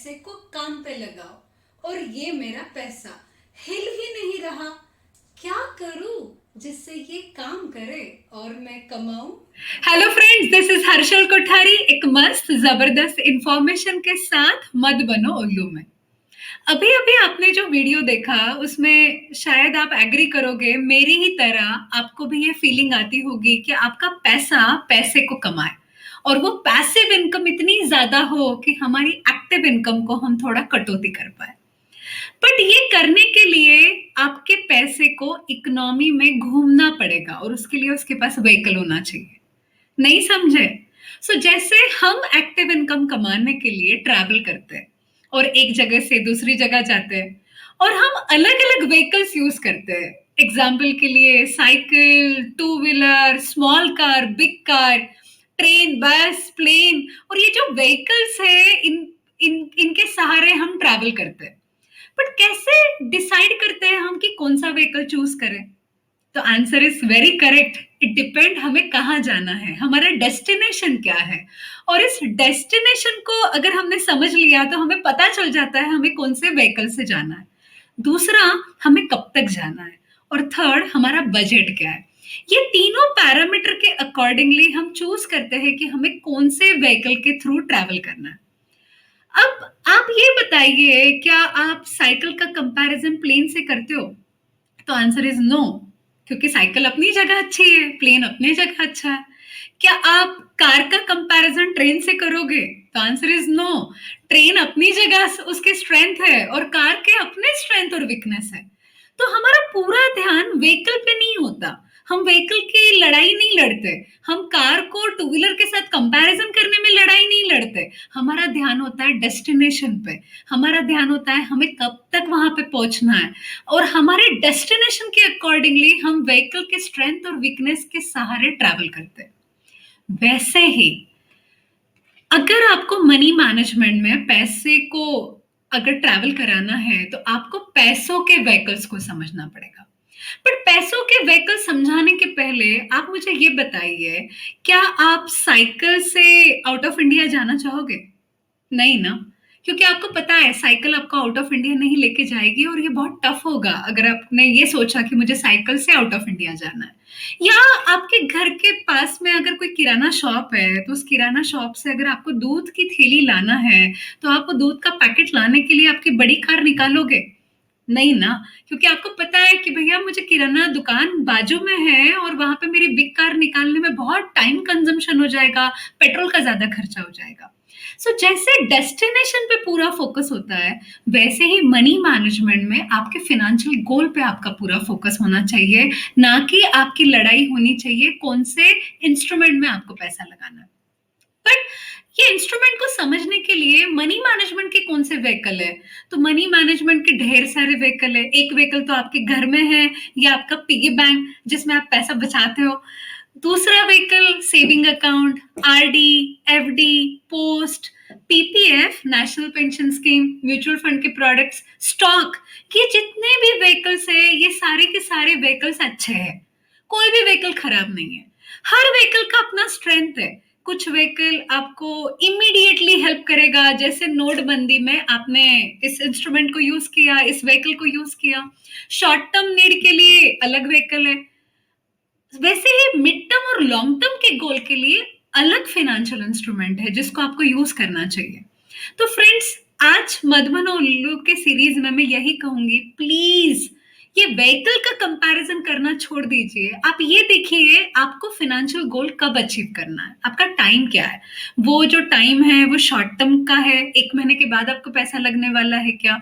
पैसे को काम पे लगाओ और ये मेरा पैसा हिल ही नहीं रहा। क्या करूं जिससे ये काम करे और मैं कमाऊं। Hello friends, this is Harshal Kothari एक मस्त जबरदस्त इंफॉर्मेशन के साथ मत बनो उल्लू में। अभी अभी आपने जो वीडियो देखा उसमें शायद आप एग्री करोगे, मेरी ही तरह आपको भी ये फीलिंग आती होगी कि आपका पैसा पैसे को कमाए और वो पैसिव इनकम इतनी ज्यादा हो कि हमारी एक्टिव इनकम को हम थोड़ा कटौती कर पाए। बट ये करने के लिए आपके पैसे को इकोनॉमी में घूमना पड़ेगा और उसके लिए उसके पास व्हीकल होना चाहिए। नहीं समझे? जैसे हम एक्टिव इनकम कमाने के लिए ट्रैवल करते हैं और एक जगह से दूसरी जगह जाते हैं और हम अलग अलग व्हीकल्स यूज करते हैं। एग्जाम्पल के लिए cycle, two wheeler, small car, big car, train, बस, प्लेन, और ये जो व्हीकल्स है इनके सहारे हम ट्रैवल करते हैं। बट कैसे डिसाइड करते हैं हम कि कौन सा व्हीकल चूज करें? तो answer is very correct. It depend हमें कहाँ जाना है, हमारा डेस्टिनेशन क्या है, और इस डेस्टिनेशन को अगर हमने समझ लिया तो हमें पता चल जाता है हमें कौन से व्हीकल से जाना है। दूसरा, हमें कब तक जाना है, और थर्ड, हमारा बजट क्या है। ये तीनों पैरामीटर के अकॉर्डिंगली हम चूज करते हैं कि हमें कौन से व्हीकल के थ्रू ट्रैवल करना है। अब आप ये बताइए, क्या आप साइकिल का कंपैरिजन प्लेन से करते हो? तो आंसर इज नो, क्योंकि साइकिल अपनी जगह अच्छी है, प्लेन अपनी जगह अच्छा है। क्या आप कार का कंपैरिजन ट्रेन से करोगे? तो आंसर इज नो। ट्रेन अपनी जगह उसके स्ट्रेंथ है और कार के अपने स्ट्रेंथ और वीकनेस है। तो हमारा पूरा ध्यान व्हीकल पे नहीं होता, हम व्हीकल की लड़ाई नहीं लड़ते, हम कार को टू व्हीलर के साथ कंपैरिजन करने में लड़ाई नहीं लड़ते। हमारा ध्यान होता है डेस्टिनेशन पे, हमारा ध्यान होता है हमें कब तक वहां पे पहुंचना है, और हमारे डेस्टिनेशन के अकॉर्डिंगली हम व्हीकल के स्ट्रेंथ और वीकनेस के सहारे ट्रैवल करते हैं। वैसे ही अगर आपको मनी मैनेजमेंट में पैसे को अगर ट्रैवल कराना है तो आपको पैसों के व्हीकल्स को समझना पड़ेगा। बट पैसों के व्हीकल समझाने के पहले आप मुझे ये बताइए, क्या आप साइकिल से आउट ऑफ इंडिया जाना चाहोगे? नहीं ना, क्योंकि आपको पता है साइकिल आपको आउट ऑफ इंडिया नहीं लेके जाएगी और ये बहुत टफ होगा अगर आपने ये सोचा कि मुझे साइकिल से आउट ऑफ इंडिया जाना है। या आपके घर के पास में अगर कोई किराना शॉप है तो उस किराना शॉप से अगर आपको दूध की थैली लाना है तो आप दूध का पैकेट लाने के लिए आपकी बड़ी कार निकालोगे? नहीं ना, क्योंकि आपको पता है कि भैया मुझे किराना दुकान बाजू में है और वहां पे मेरी बिग कार निकालने में बहुत टाइम कंजम्पशन हो जाएगा, पेट्रोल का ज्यादा खर्चा हो जाएगा। जैसे डेस्टिनेशन पे पूरा फोकस होता है, वैसे ही मनी मैनेजमेंट में आपके फाइनेंशियल गोल पे आपका पूरा फोकस होना चाहिए, ना कि आपकी लड़ाई होनी चाहिए कौन से इंस्ट्रूमेंट में आपको पैसा लगाना है। बट ये इंस्ट्रूमेंट को समझने के लिए मनी मैनेजमेंट के कौन से व्हीकल है, तो मनी मैनेजमेंट के ढेर सारे व्हीकल है। एक व्हीकल तो आपके घर में है, या आपका पिगी बैंक जिसमें आप पैसा बचाते हो। दूसरा vehicle saving account, RD, FD, post, PPF, national pension scheme, mutual fund के प्रोडक्ट्स, स्टॉक। ये जितने भी व्हीकल्स है ये सारे के सारे व्हीकल्स अच्छे हैं, कोई भी व्हीकल खराब नहीं है। हर व्हीकल का अपना स्ट्रेंथ है। कुछ व्हीकल आपको इमीडिएटली हेल्प करेगा, जैसे नोटबंदी में आपने इस इंस्ट्रूमेंट को यूज किया, इस व्हीकल को यूज किया। शॉर्ट टर्म नीड के लिए अलग व्हीकल है, वैसे ही मिड टर्म और लॉन्ग टर्म के गोल के लिए अलग फाइनेंशियल इंस्ट्रूमेंट है जिसको आपको यूज करना चाहिए। तो फ्रेंड्स, आज मधुबन और उल्लू के सीरीज में मैं यही कहूंगी, प्लीज ये व्हीकल का कंपैरिजन करना छोड़ दीजिए। आप ये देखिए आपको फाइनेंशियल गोल कब अचीव करना है, आपका टाइम क्या है। वो जो टाइम है वो शॉर्ट टर्म का है, 1 महीने के बाद आपको पैसा लगने वाला है क्या,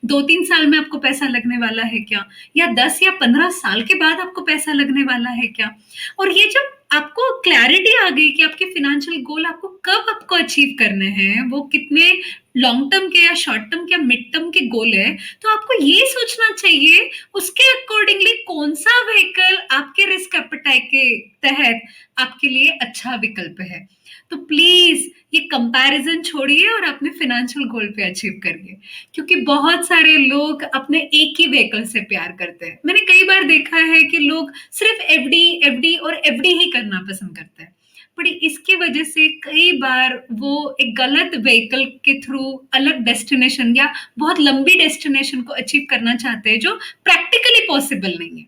2-3 साल में आपको पैसा लगने वाला है क्या, या 10 या 15 साल के बाद आपको पैसा लगने वाला है क्या। और ये जब आपको क्लैरिटी आ गई कि आपके फाइनेंशियल गोल आपको कब आपको अचीव करने हैं, वो कितने लॉन्ग टर्म के या शॉर्ट टर्म के या मिड टर्म के गोल है, तो आपको ये सोचना चाहिए उसके अकॉर्डिंगली कौन सा व्हीकल आपके रिस्क एपेटाइट के तहत आपके लिए अच्छा विकल्प है। तो प्लीज ये कंपैरिजन छोड़िए और अपने फाइनेंशियल गोल पे अचीव करिए, क्योंकि बहुत सारे लोग अपने एक ही व्हीकल से प्यार करते हैं। मैंने कई बार देखा है कि लोग सिर्फ एफडी एफडी और एफडी ही करना पसंद करते हैं। बट इसकी वजह से कई बार वो एक गलत व्हीकल के थ्रू अलग डेस्टिनेशन या बहुत लंबी डेस्टिनेशन को अचीव करना चाहते हैं, जो प्रैक्टिकली पॉसिबल नहीं है।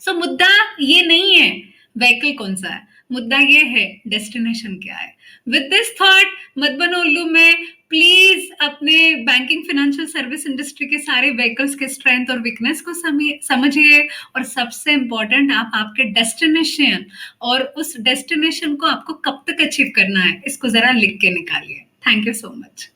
सो मुद्दा ये नहीं है व्हीकल कौन सा है, मुद्दा ये है डेस्टिनेशन क्या है। विद दिस थॉट मत बनो उल्लू में, प्लीज अपने बैंकिंग फाइनेंशियल सर्विस इंडस्ट्री के सारे व्हीकल्स के स्ट्रेंथ और वीकनेस को समझिए, और सबसे इंपॉर्टेंट आप आपके डेस्टिनेशन और उस डेस्टिनेशन को आपको कब तक अचीव करना है इसको जरा लिख के निकालिए। Thank you so much.